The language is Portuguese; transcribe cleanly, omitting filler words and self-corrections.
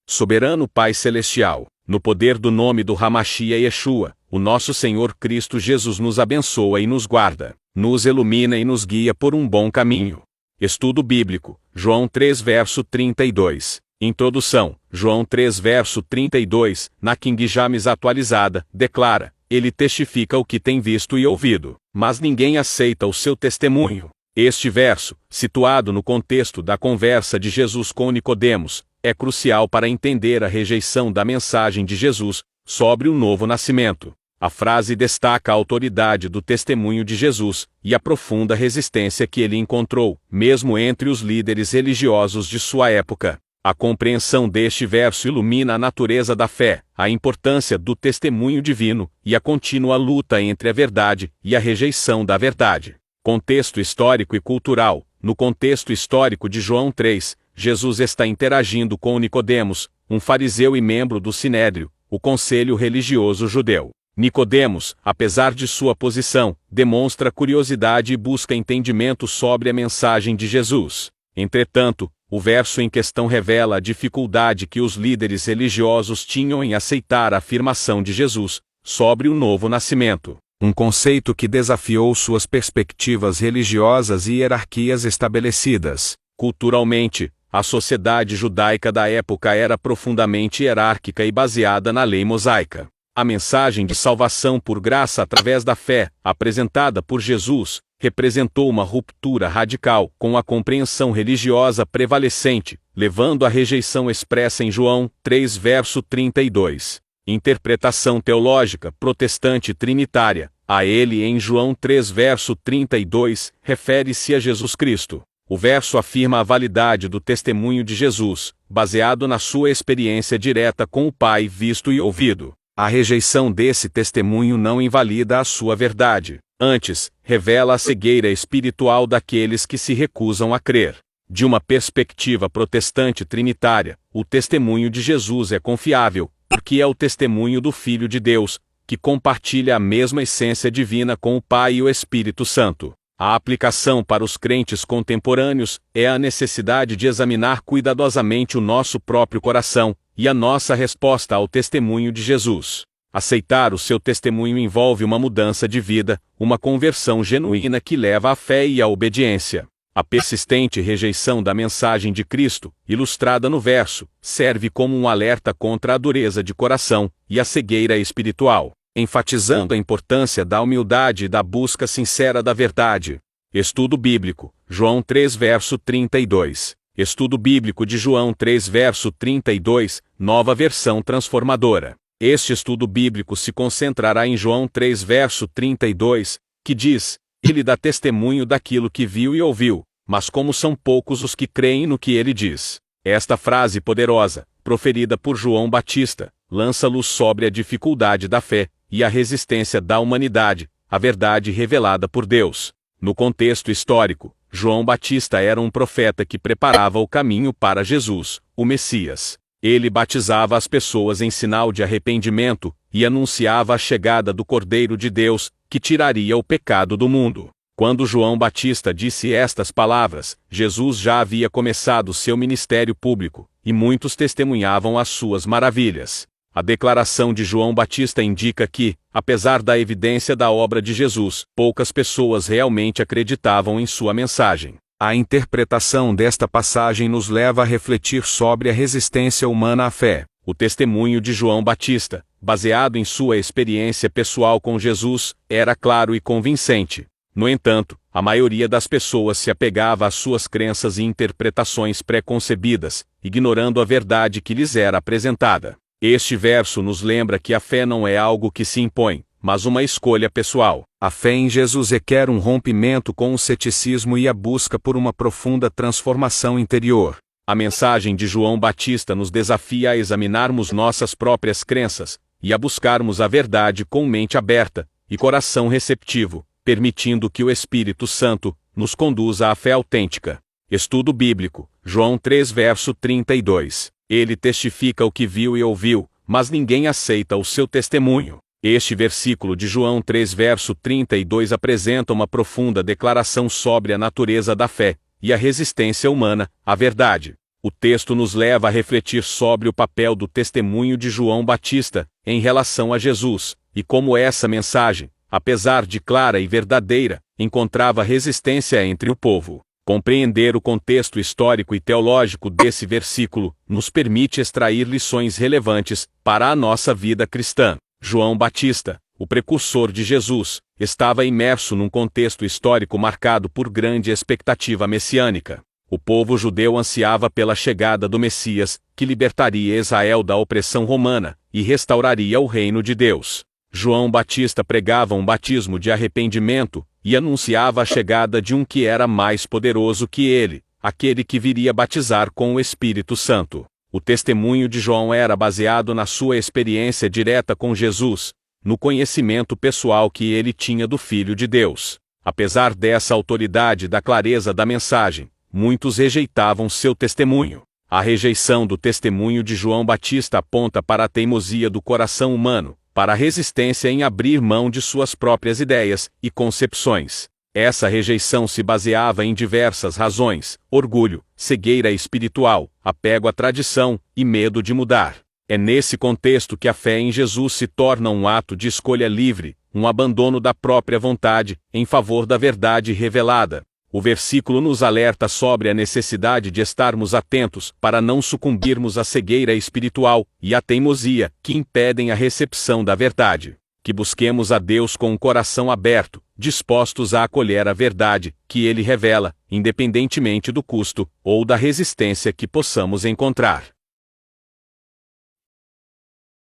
Soberano Pai Celestial, no poder do nome do Hamashia Yeshua, o nosso Senhor Cristo Jesus nos abençoa e nos guarda, nos ilumina e nos guia por um bom caminho. Estudo Bíblico, João 3 verso 32. Introdução, João 3 verso 32, na King James atualizada, declara: ele testifica o que tem visto e ouvido, mas ninguém aceita o seu testemunho. Este verso, situado no contexto da conversa de Jesus com Nicodemos, é crucial para entender a rejeição da mensagem de Jesus sobre o novo nascimento. A frase destaca a autoridade do testemunho de Jesus e a profunda resistência que ele encontrou, mesmo entre os líderes religiosos de sua época. A compreensão deste verso ilumina a natureza da fé, a importância do testemunho divino e a contínua luta entre a verdade e a rejeição da verdade. Contexto histórico e cultural. No contexto histórico de João 3, Jesus está interagindo com Nicodemos, um fariseu e membro do Sinédrio, o conselho religioso judeu. Nicodemos, apesar de sua posição, demonstra curiosidade e busca entendimento sobre a mensagem de Jesus. Entretanto, o verso em questão revela a dificuldade que os líderes religiosos tinham em aceitar a afirmação de Jesus sobre o novo nascimento, um conceito que desafiou suas perspectivas religiosas e hierarquias estabelecidas. Culturalmente, a sociedade judaica da época era profundamente hierárquica e baseada na lei mosaica. A mensagem de salvação por graça através da fé, apresentada por Jesus, representou uma ruptura radical com a compreensão religiosa prevalecente, levando à rejeição expressa em João 3 verso 32. Interpretação teológica protestante trinitária. A ele em João 3 verso 32, refere-se a Jesus Cristo. O verso afirma a validade do testemunho de Jesus, baseado na sua experiência direta com o Pai visto e ouvido. A rejeição desse testemunho não invalida a sua verdade. Antes, revela a cegueira espiritual daqueles que se recusam a crer. De uma perspectiva protestante trinitária, o testemunho de Jesus é confiável, porque é o testemunho do Filho de Deus, que compartilha a mesma essência divina com o Pai e o Espírito Santo. A aplicação para os crentes contemporâneos é a necessidade de examinar cuidadosamente o nosso próprio coração e a nossa resposta ao testemunho de Jesus. Aceitar o seu testemunho envolve uma mudança de vida, uma conversão genuína que leva à fé e à obediência. A persistente rejeição da mensagem de Cristo, ilustrada no verso, serve como um alerta contra a dureza de coração e a cegueira espiritual, enfatizando a importância da humildade e da busca sincera da verdade. Estudo Bíblico, João 3 verso 32. Estudo Bíblico de João 3 verso 32, Nova Versão Transformadora. Este estudo bíblico se concentrará em João 3 verso 32, que diz: ele dá testemunho daquilo que viu e ouviu, mas como são poucos os que creem no que ele diz. Esta frase poderosa, proferida por João Batista, lança luz sobre a dificuldade da fé e a resistência da humanidade, à verdade revelada por Deus. No contexto histórico, João Batista era um profeta que preparava o caminho para Jesus, o Messias. Ele batizava as pessoas em sinal de arrependimento e anunciava a chegada do Cordeiro de Deus, que tiraria o pecado do mundo. Quando João Batista disse estas palavras, Jesus já havia começado seu ministério público, e muitos testemunhavam as suas maravilhas. A declaração de João Batista indica que, apesar da evidência da obra de Jesus, poucas pessoas realmente acreditavam em sua mensagem. A interpretação desta passagem nos leva a refletir sobre a resistência humana à fé. O testemunho de João Batista, baseado em sua experiência pessoal com Jesus, era claro e convincente. No entanto, a maioria das pessoas se apegava às suas crenças e interpretações pré-concebidas, ignorando a verdade que lhes era apresentada. Este verso nos lembra que a fé não é algo que se impõe, mas uma escolha pessoal. A fé em Jesus requer um rompimento com o ceticismo e a busca por uma profunda transformação interior. A mensagem de João Batista nos desafia a examinarmos nossas próprias crenças e a buscarmos a verdade com mente aberta e coração receptivo, permitindo que o Espírito Santo nos conduza à fé autêntica. Estudo Bíblico, João 3 verso 32. Ele testifica o que viu e ouviu, mas ninguém aceita o seu testemunho. Este versículo de João 3 verso 32 apresenta uma profunda declaração sobre a natureza da fé e a resistência humana à verdade. O texto nos leva a refletir sobre o papel do testemunho de João Batista em relação a Jesus, e como essa mensagem, apesar de clara e verdadeira, encontrava resistência entre o povo. Compreender o contexto histórico e teológico desse versículo nos permite extrair lições relevantes para a nossa vida cristã. João Batista, o precursor de Jesus, estava imerso num contexto histórico marcado por grande expectativa messiânica. O povo judeu ansiava pela chegada do Messias, que libertaria Israel da opressão romana e restauraria o reino de Deus. João Batista pregava um batismo de arrependimento e anunciava a chegada de um que era mais poderoso que ele, aquele que viria batizar com o Espírito Santo. O testemunho de João era baseado na sua experiência direta com Jesus, no conhecimento pessoal que ele tinha do Filho de Deus. Apesar dessa autoridade e da clareza da mensagem, muitos rejeitavam seu testemunho. A rejeição do testemunho de João Batista aponta para a teimosia do coração humano, para a resistência em abrir mão de suas próprias ideias e concepções. Essa rejeição se baseava em diversas razões: orgulho, cegueira espiritual, apego à tradição e medo de mudar. É nesse contexto que a fé em Jesus se torna um ato de escolha livre, um abandono da própria vontade, em favor da verdade revelada. O versículo nos alerta sobre a necessidade de estarmos atentos para não sucumbirmos à cegueira espiritual e à teimosia que impedem a recepção da verdade. Que busquemos a Deus com um coração aberto, dispostos a acolher a verdade que Ele revela, independentemente do custo ou da resistência que possamos encontrar.